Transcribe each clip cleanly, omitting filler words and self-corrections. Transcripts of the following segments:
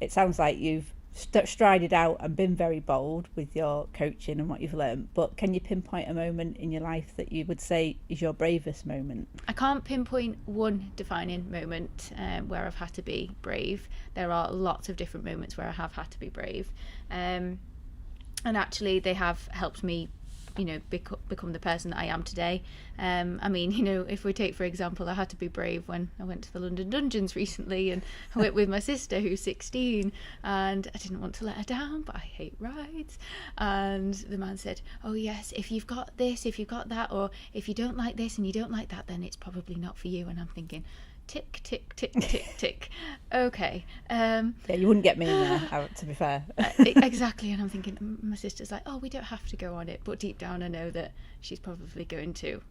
it sounds like you've strided out and been very bold with your coaching and what you've learned, but can you pinpoint a moment in your life that you would say is your bravest moment? I can't pinpoint one defining moment where I've had to be brave. There are lots of different moments where I have had to be brave, and actually they have helped me, become the person that I am today. I mean, if we take, for example, I had to be brave when I went to the London Dungeons recently, and I went with my sister who's 16, and I didn't want to let her down, but I hate rides. And the man said, oh yes, if you've got this, if you've got that, or if you don't like this and you don't like that, then it's probably not for you. And I'm thinking, tick, tick, tick, tick, tick. Okay. Yeah, you wouldn't get me in there, to be fair. Exactly. And I'm thinking, my sister's like, oh, we don't have to go on it. But deep down, I know that she's probably going to,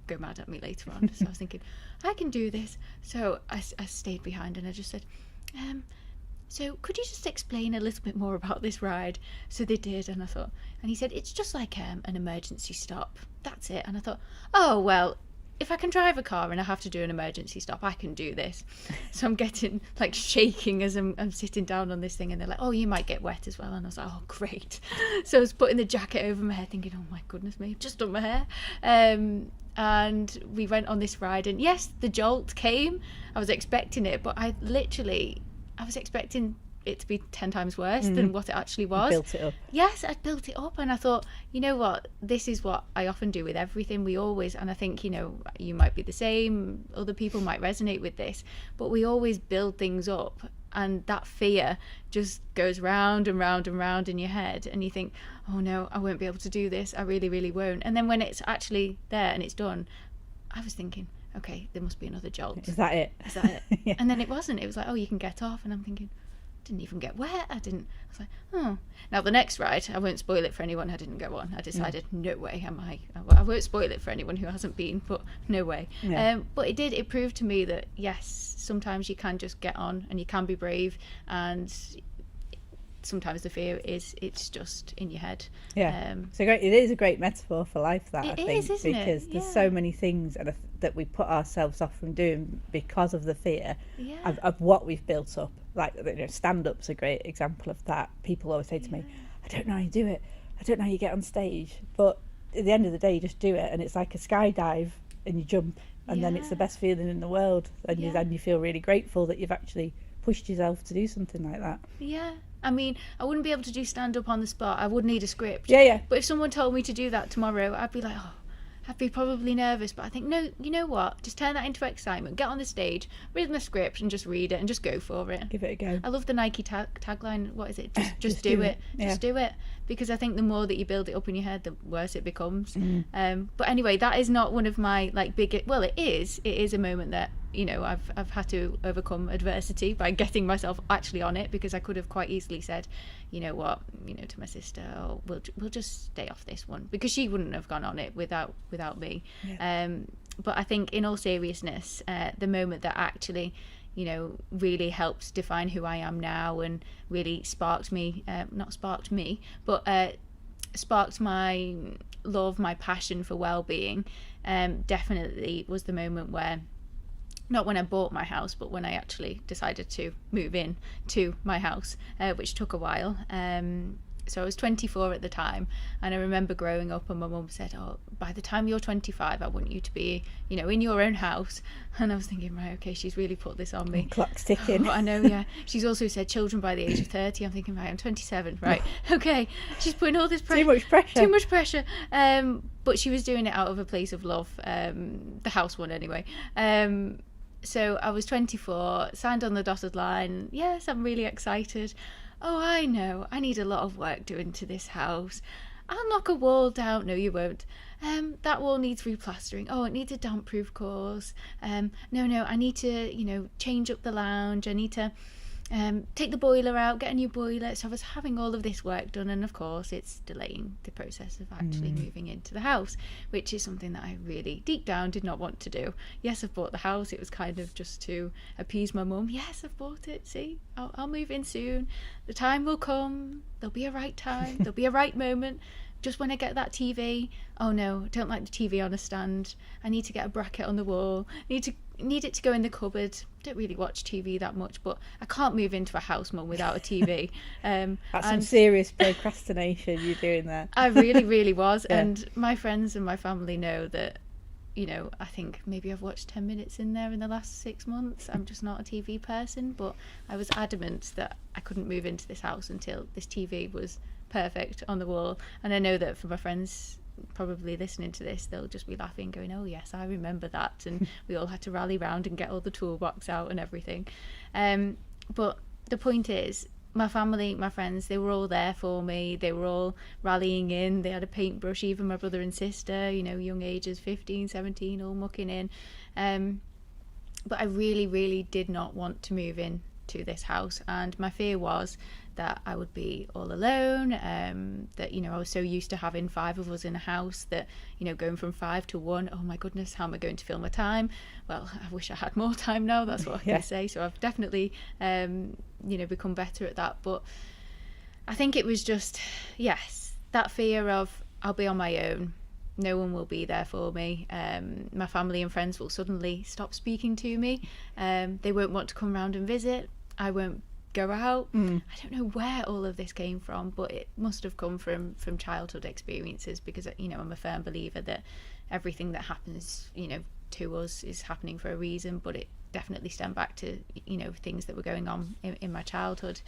go mad at me later on. So I was thinking, I can do this. So I stayed behind and I just said, so could you just explain a little bit more about this ride? So they did. And I thought, and he said, it's just like an emergency stop. That's it. And I thought, oh, well, if I can drive a car and I have to do an emergency stop, I can do this. So I'm getting shaking as I'm sitting down on this thing, and they're like, oh, you might get wet as well. And I was like, oh, great. So I was putting the jacket over my head thinking, oh my goodness me, I've just done my hair. And we went on this ride, and yes, the jolt came. I was expecting it, but I was expecting it to be 10 times worse than what it actually was. You built it up. Yes, I built it up, and I thought, you know what, this is what I often do with everything. We always, and I think, you might be the same, other people might resonate with this, but we always build things up, and that fear just goes round and round and round in your head, and you think, oh no, I won't be able to do this, I really, really won't. And then when it's actually there and it's done, I was thinking, okay, there must be another jolt. Is that it? Yeah. And then it wasn't. It was like, oh, you can get off. And I'm thinking, didn't even get wet. I was like, oh. Now the next ride, I won't spoil it for anyone I didn't go on. I decided, no way I won't spoil it for anyone who hasn't been, but no way. Yeah. But it proved to me that yes, sometimes you can just get on and you can be brave, and sometimes the fear it's just in your head. Yeah. It is a great metaphor for life, that, I think, isn't because it? There's so many things that we put ourselves off from doing because of the fear of what we've built up. Like, stand-up's a great example of that. People always say to me, I don't know how you do it, I don't know how you get on stage, but at the end of the day you just do it, and it's like a skydive and you jump, and then it's the best feeling in the world, and you feel really grateful that you've actually pushed yourself to do something like that. Yeah. I mean, I wouldn't be able to do stand-up on the spot. I would need a script. Yeah. But if someone told me to do that tomorrow, I'd be like, oh, I'd be probably nervous. But I think, no, you know what? Just turn that into excitement. Get on the stage, read the script, and just read it, and just go for it. Give it a go. I love the Nike tagline. What is it? Just do it. Just do it. Because I think the more that you build it up in your head, the worse it becomes. But anyway, that is not one of my biggest. Well, it is. It is a moment that I've had to overcome adversity by getting myself actually on it, because I could have quite easily said, you know what, to my sister, oh, we'll just stay off this one, because she wouldn't have gone on it without me. But I think, in all seriousness, the moment that actually really helped define who I am now, and really sparked my love, my passion for well-being, definitely was the moment where, not when I bought my house, but when I actually decided to move in to my house, which took a while. So I was 24 at the time, and I remember growing up and my mum said, oh, by the time you're 25, I want you to be, in your own house. And I was thinking, right, okay, she's really put this on me. Clock's ticking. I know, yeah. She's also said children by the age of 30. I'm thinking, right, I'm 27, right, okay. She's putting all this pressure. Too much pressure. But she was doing it out of a place of love, the house one anyway. So I was 24, signed on the dotted line. Yes, I'm really excited. Oh, I know, I need a lot of work doing to this house. I'll knock a wall down. No, you won't. That wall needs replastering. Oh, it needs a damp-proof course. No, I need to, change up the lounge. I need to take the boiler out, get a new boiler. So I was having all of this work done, and of course it's delaying the process of actually moving into the house, which is something that I really deep down did not want to do. Yes, I've bought the house. It was kind of just to appease my mum. Yes, I've bought it. See, I'll move in soon. The time will come. There'll be a right time. There'll be a right moment. Just when I get that TV, oh no, don't like the TV on a stand. I need to get a bracket on the wall. I need to need it to go in the cupboard. Don't really watch TV that much, but I can't move into a house, Mum, without a TV. That's some serious procrastination you're doing there. I really, really was. Yeah. And my friends and my family know that, you know, I think maybe I've watched 10 minutes in there in the last 6 months. I'm just not a TV person, but I was adamant that I couldn't move into this house until this TV was perfect on the wall. And I know that for my friends probably listening to this, they'll just be laughing, going, oh yes, I remember that, and we all had to rally round and get all the toolbox out and everything. But the point is, my family, my friends, they were all there for me. They were all rallying in. They had a paintbrush, even my brother and sister, you know, young ages, 15, 17, all mucking in. But I really, really did not want to move in to this house, and my fear was that I would be all alone, that, you know, I was so used to having 5 of us in a house that, you know, going from 5 to 1, oh my goodness, how am I going to fill my time? Well, I wish I had more time now, that's what I can say. So I've definitely, you know, become better at that. But I think it was just, yes, that fear of I'll be on my own. No one will be there for me. My family and friends will suddenly stop speaking to me. They won't want to come round and visit. I won't go out. I don't know where all of this came from, but it must have come from childhood experiences, because, you know, I'm a firm believer that everything that happens, you know, to us is happening for a reason, but it definitely stemmed back to, you know, things that were going on in my childhood.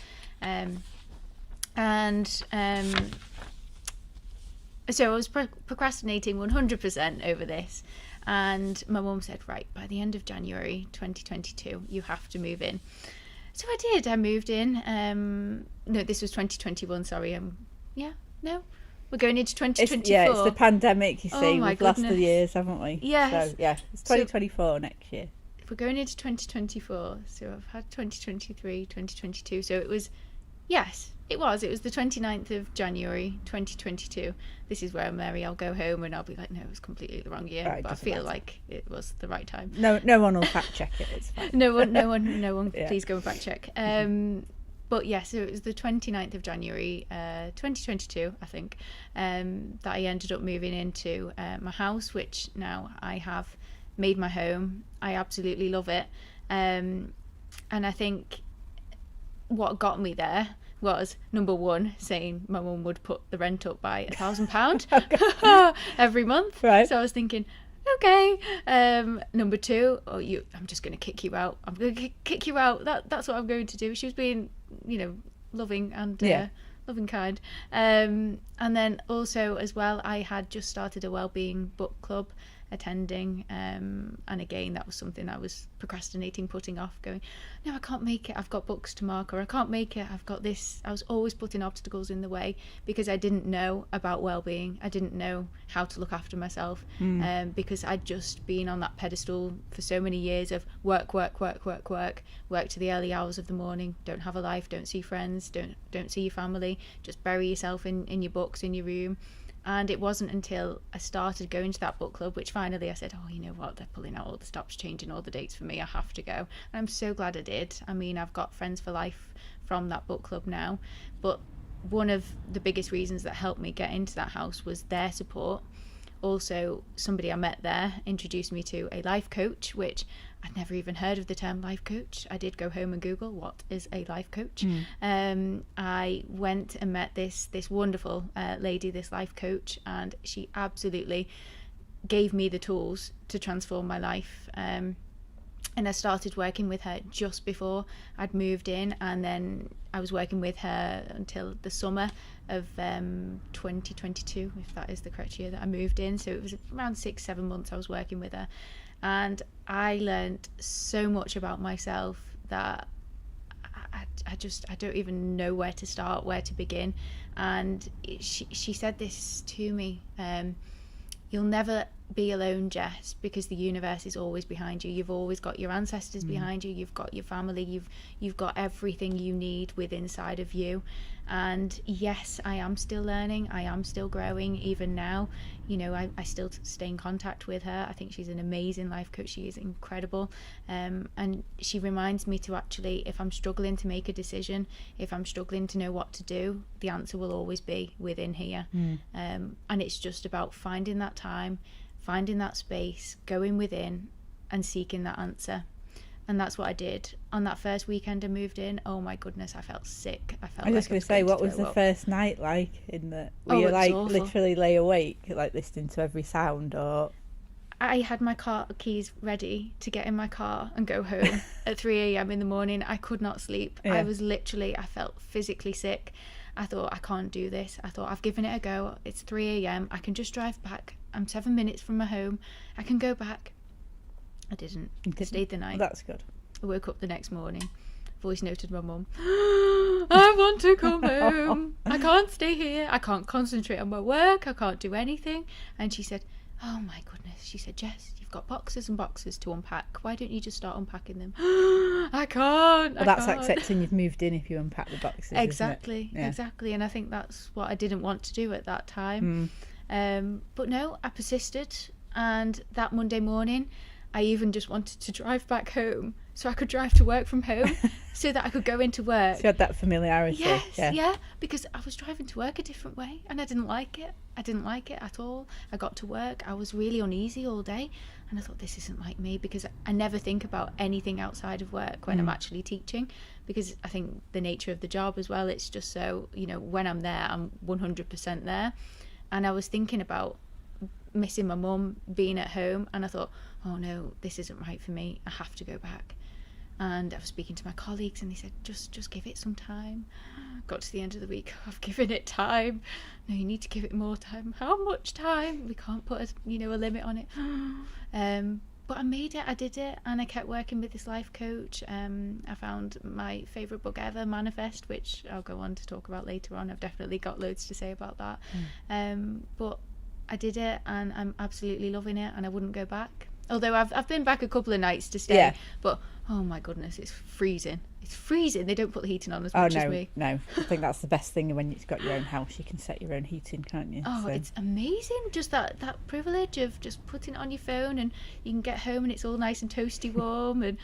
So I was procrastinating 100% over this, and my mum said, right, by the end of January 2022 you have to move in. So I did. I moved in. No, this was 2021, sorry. We're going into 2024. It's the pandemic, you see. We've lost the years, haven't we? Yes. So, yeah, it's 2024 next year. We're going into 2024. So I've had 2023, 2022. So it was, yes, it was the 29th of January 2022. This is where, Mary, I'll go home and I'll be like, no, it was completely the wrong year. Right, but I feel like it was the right time. No one will fact check it. It's fine. no one yeah. Please go and fact check. But yeah, so it was the 29th of January 2022, I think, that I ended up moving into my house, which now I have made my home. I absolutely love it. And I think what got me there was, number one, saying my mum would put the rent up by £1,000 every month. Right. So I was thinking, okay. Number two, I'm just going to kick you out. I'm going to kick you out. That's what I'm going to do. She was being, you know, loving and loving kind. And then also as well, I had just started a wellbeing book club attending, and again that was something I was procrastinating, putting off, going, no, I can't make it, I've got books to mark, or I can't make it, I've got this. I was always putting obstacles in the way because I didn't know about well-being. I didn't know how to look after myself, because I'd just been on that pedestal for so many years of work to the early hours of the morning, don't have a life, don't see friends, don't see your family, just bury yourself in your books in your room. And it wasn't until I started going to that book club, which finally I said, oh, you know what, they're pulling out all the stops, changing all the dates for me, I have to go. And I'm so glad I did. I mean, I've got friends for life from that book club now. But one of the biggest reasons that helped me get into that house was their support. Also, somebody I met there introduced me to a life coach, which I'd never even heard of the term life coach. I did go home and Google what is a life coach. I went and met this wonderful lady, this life coach, and she absolutely gave me the tools to transform my life. And I started working with her just before I'd moved in, and then I was working with her until the summer of 2022, if that is the correct year that I moved in. So it was around 6-7 months I was working with her, and I learned so much about myself that I don't even know where to start, where to begin. And she said this to me, you'll never be alone, Jess, because the universe is always behind you. You've always got your ancestors behind you. You've got your family. You've got everything you need within inside of you. And yes, I am still learning. I am still growing even now. You know, I still stay in contact with her. I think she's an amazing life coach. She is incredible. And she reminds me to actually, if I'm struggling to make a decision, if I'm struggling to know what to do, the answer will always be within here. And it's just about finding that time, finding that space, going within and seeking that answer. And that's what I did. On that first weekend I moved in, oh my goodness, I felt sick. I was just going to say, what was the first night like? Were you like awful. Literally lay awake, like listening to every sound, or? I had my car keys ready to get in my car and go home at 3 a.m. in the morning. I could not sleep. I felt physically sick. I thought, I can't do this. I thought, I've given it a go. It's 3 a.m. I can just drive back. I'm 7 minutes from my home. I can go back. I didn't. I stayed the night. Well, that's good. I woke up the next morning, voice noted my mum. I want to come home. I can't stay here. I can't concentrate on my work. I can't do anything. And she said, oh my goodness. She said, Jess, you've got boxes and boxes to unpack. Why don't you just start unpacking them? I can't. Well, that's accepting you've moved in if you unpack the boxes. Exactly. Yeah. Exactly. And I think that's what I didn't want to do at that time. But no, I persisted. And that Monday morning, I even just wanted to drive back home so I could drive to work from home so that I could go into work. So you had that familiarity. Yes, yeah, because I was driving to work a different way and I didn't like it. I didn't like it at all. I got to work, I was really uneasy all day and I thought, this isn't like me, because I never think about anything outside of work when I'm actually teaching, because I think the nature of the job as well, it's just so, when I'm there, I'm 100% there. And I was thinking about missing my mum, being at home, and I thought, oh no, this isn't right for me, I have to go back. And I was speaking to my colleagues and they said, just give it some time. Got to the end of the week, I've given it time. No, you need to give it more time. How much time? We can't put a limit on it. But I made it, I did it, and I kept working with this life coach. I found my favourite book ever, Manifest, which I'll go on to talk about later on. I've definitely got loads to say about that. But I did it and I'm absolutely loving it and I wouldn't go back. Although I've been back a couple of nights to stay, but oh my goodness, it's freezing. It's freezing. They don't put the heating on as much as me. No, I think that's the best thing when you've got your own house. You can set your own heating, can't you? Oh, so. It's amazing. Just that privilege of just putting it on your phone and you can get home and it's all nice and toasty warm. And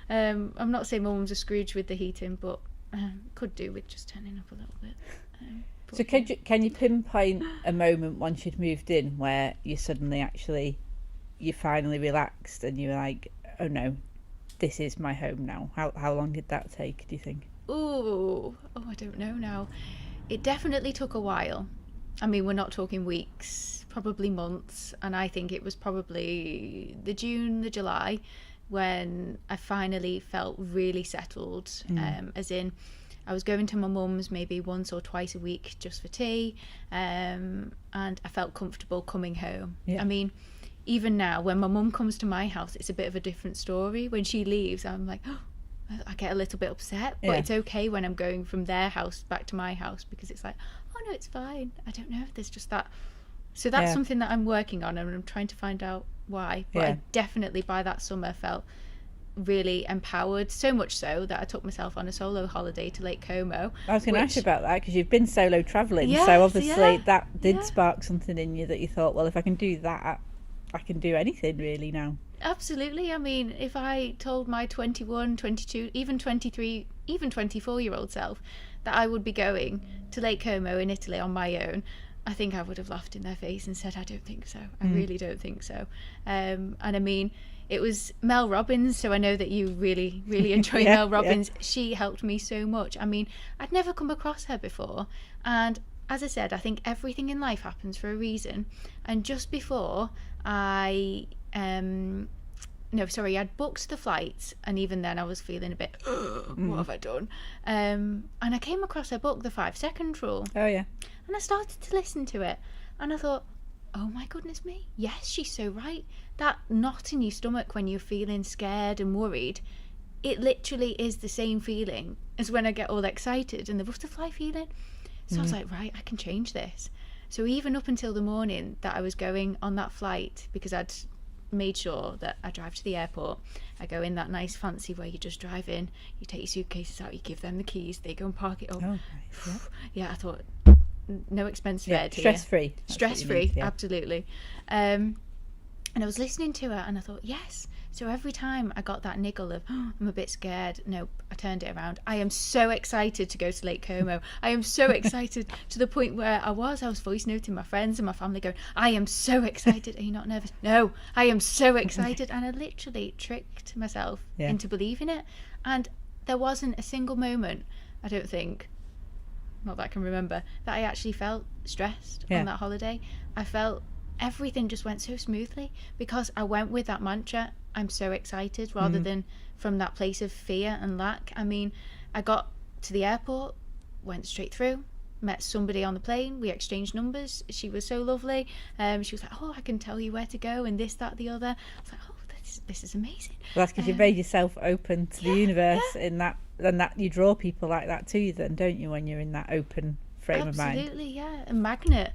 I'm not saying my mum's a Scrooge with the heating, but could do with just turning up a little bit. So can you pinpoint a moment once you'd moved in where you suddenly you finally relaxed and you were like, oh no, this is my home now? How long did that take, do you think? Oh, I don't know now. It definitely took a while. I mean, we're not talking weeks, probably months. And I think it was probably the July when I finally felt really settled, as in I was going to my mum's maybe once or twice a week just for tea, and I felt comfortable coming home. I mean, even now when my mum comes to my house, it's a bit of a different story. When she leaves, I'm like, oh, I get a little bit upset, but it's okay when I'm going from their house back to my house, because it's like, oh no, it's fine. I don't know if there's just that. So that's something that I'm working on and I'm trying to find out why. But I definitely by that summer felt really empowered, so much so that I took myself on a solo holiday to Lake Como. I was going to ask you about that, because you've been solo travelling, so obviously that did spark something in you that you thought, well, if I can do that, I can do anything really now. Absolutely. I mean, if I told my 21, 22, even 23, even 24-year-old self that I would be going to Lake Como in Italy on my own, I think I would have laughed in their face and said, I don't think so. I really don't think so. And I mean, it was Mel Robbins, so I know that you really, really enjoy Mel Robbins. She helped me so much. I mean, I'd never come across her before. And as I said, I think everything in life happens for a reason. And just before I'd booked the flights, and even then I was feeling a bit, what have I done? And I came across her book, The 5 Second Rule. Oh, yeah. And I started to listen to it, and I thought, oh my goodness me, yes, she's so right. That knot in your stomach when you're feeling scared and worried, it literally is the same feeling as when I get all excited and the butterfly feeling. So I was like, right, I can change this. So even up until the morning that I was going on that flight, because I'd made sure that I drive to the airport, I go in that nice fancy where you just drive in, you take your suitcases out, you give them the keys, they go and park it up. Oh, nice. I thought, no expense spared here. Stress-free. Stress-free, absolutely. And I was listening to her and I thought, yes. So every time I got that niggle of, oh, I'm a bit scared, nope, I turned it around. I am so excited to go to Lake Como. I am so excited to the point where I was voice noting my friends and my family going, I am so excited. Are you not nervous? No, I am so excited. And I literally tricked myself into believing it. And there wasn't a single moment, I don't think, not that I can remember, that I actually felt stressed on that holiday. I felt everything just went so smoothly because I went with that mantra, I'm so excited, rather than from that place of fear and lack. I mean, I got to the airport, went straight through, met somebody on the plane, we exchanged numbers. She was so lovely. She was like, oh, I can tell you where to go and this, that, the other. I was like, oh, this is amazing. Well, that's because you've made yourself open to the universe in that, and that you draw people like that to you then, don't you, when you're in that open frame of mind? Absolutely, yeah, a magnet.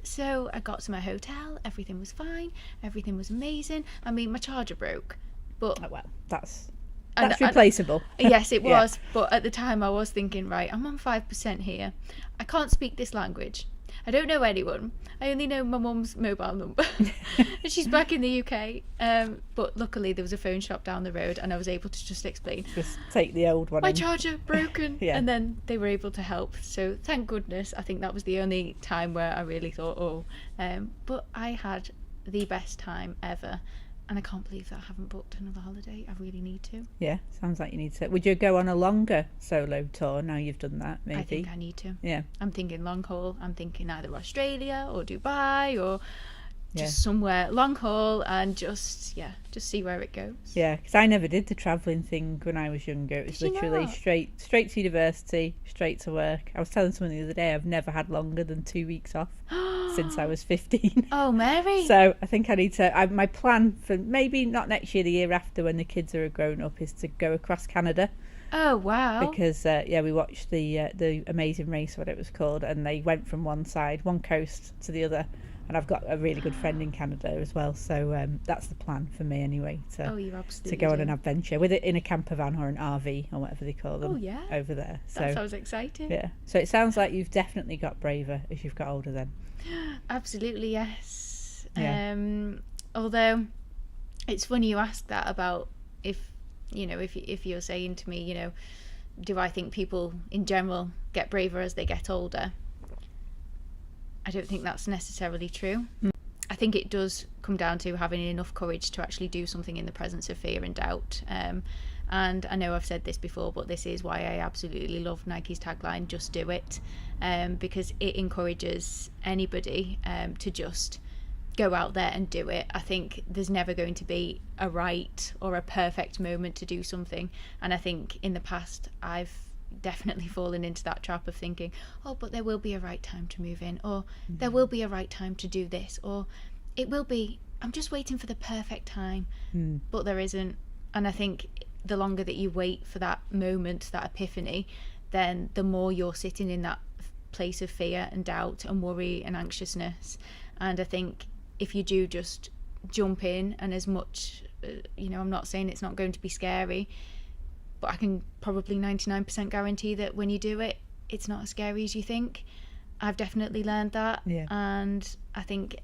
So I got to my hotel, everything was fine, everything was amazing. I mean, my charger broke, but that's replaceable. Yes, it was. But at the time I was thinking, right, I'm on 5% here, I can't speak this language, I don't know anyone, I only know my mum's mobile number and she's back in the UK, but luckily there was a phone shop down the road and I was able to just explain, just take the old one, my charger broken. And then they were able to help, so thank goodness. I think that was the only time where I really thought, but I had the best time ever, and I can't believe that I haven't booked another holiday. I really need to. Yeah, sounds like you need to. Would you go on a longer solo tour now you've done that, maybe? I think I need to. Yeah. I'm thinking long haul. I'm thinking either Australia or Dubai or just somewhere long haul, and just see where it goes. Yeah, because I never did the travelling thing when I was younger. It was literally straight to university, straight to work. I was telling someone the other day I've never had longer than 2 weeks off since I was 15. Oh, Mary. So I think I need to, my plan for maybe not next year, the year after when the kids are grown up, is to go across Canada. Oh, wow. Because we watched the Amazing Race, what it was called, and they went from one coast to the other. And I've got a really good friend in Canada as well, so that's the plan for me anyway, to go on an adventure with it in a camper van or an RV or whatever they call them. Over there. So that sounds exciting. Yeah. So it sounds like you've definitely got braver as you've got older then. Absolutely, yes. Yeah. Although it's funny you ask that about if you're saying to me, do I think people in general get braver as they get older? I don't think that's necessarily true. I think it does come down to having enough courage to actually do something in the presence of fear and doubt. And I know I've said this before, but this is why I absolutely love Nike's tagline, just do it, because it encourages anybody to just go out there and do it. I think there's never going to be a right or a perfect moment to do something. And I think in the past I've definitely fallen into that trap of thinking, oh, but there will be a right time to move in, or there will be a right time to do this, or it will be, I'm just waiting for the perfect time. But there isn't. And I think the longer that you wait for that moment, that epiphany, then the more you're sitting in that place of fear and doubt and worry and anxiousness. And I think if you do just jump in, and as much I'm not saying it's not going to be scary, but I can probably 99% guarantee that when you do it, it's not as scary as you think. I've definitely learned that. And I think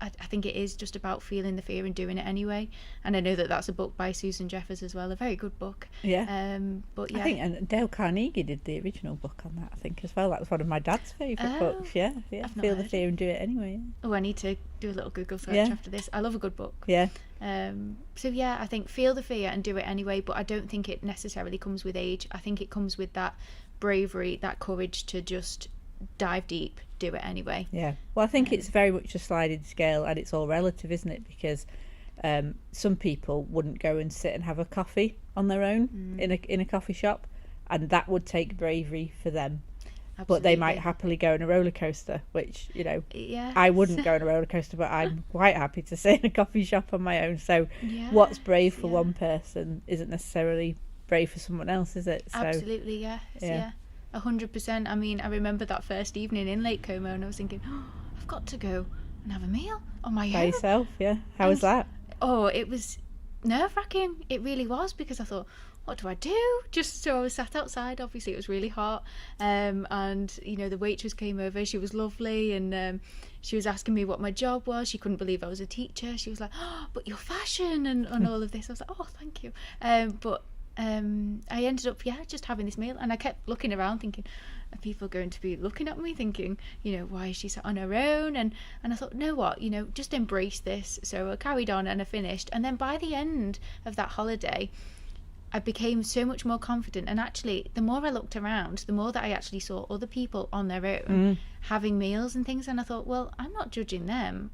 I think it is just about feeling the fear and doing it anyway. And I know that that's a book by Susan Jeffers as well, a very good book. But I think, and Dale Carnegie did the original book on that, I think, as well. That was one of my dad's favourite books. Feel the fear and do it anyway. Oh, I need to do a little Google search after this. I love a good book. I think feel the fear and do it anyway, but I don't think it necessarily comes with age. I think it comes with that bravery, that courage to just dive deep, do it anyway. Well, I think it's very much a sliding scale, and it's all relative, isn't it? Because some people wouldn't go and sit and have a coffee on their own in a coffee shop, and that would take bravery for them. Absolutely. But they might happily go on a roller coaster, which I wouldn't go on a roller coaster, but I'm quite happy to sit in a coffee shop on my own. So what's brave for one person isn't necessarily brave for someone else, is it? So, absolutely, yes. 100%. I mean, I remember that first evening in Lake Como, and I was thinking, I've got to go and have a meal on my own. By yourself, How was that? Oh, it was nerve-wracking. It really was, because I thought, what do I do? Just so I was sat outside. Obviously it was really hot, and you know, the waitress came over. She was lovely, and she was asking me what my job was. She couldn't believe I was a teacher. She was like, oh, but you're fashion and all of this. I was like, oh, thank you. But I ended up just having this meal, and I kept looking around thinking, are people going to be looking at me thinking, you know, why is she sat on her own? And I thought, no, what, you know, just embrace this. So I carried on and I finished, and then by the end of that holiday I became so much more confident. And actually, the more I looked around, the more that I actually saw other people on their own having meals and things. And I thought, well, I'm not judging them.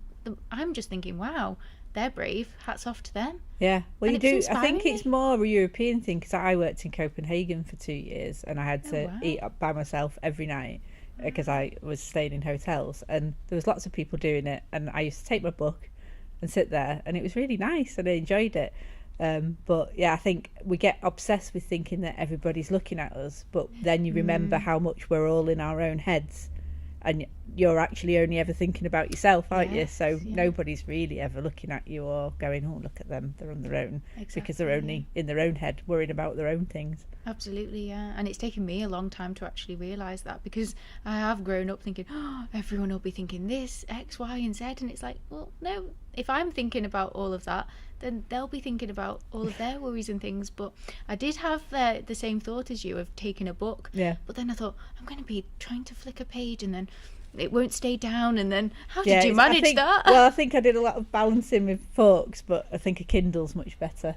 I'm just thinking, wow, they're brave. Hats off to them. Yeah, well, you do. I think it's more a European thing, because I worked in Copenhagen for 2 years, and I had to eat up by myself every night because I was staying in hotels, and there was lots of people doing it. And I used to take my book and sit there, and it was really nice, and I enjoyed it. But yeah, I think we get obsessed with thinking that everybody's looking at us, but then you remember how much we're all in our own heads, and you're actually only ever thinking about yourself, aren't you? So nobody's really ever looking at you or going, oh, look at them, they're on their own. Exactly, because they're only in their own head worrying about their own things. Absolutely, yeah. And it's taken me a long time to actually realise that, because I have grown up thinking, oh, everyone will be thinking this, X, Y and Z, and it's like, well, no, if I'm thinking about all of that, then they'll be thinking about all of their worries and things. But I did have the same thought as you of taking a book. Yeah. But then I thought, I'm going to be trying to flick a page and then it won't stay down, and then how did you manage that? Well, I think I did a lot of balancing with forks, but I think a Kindle's much better.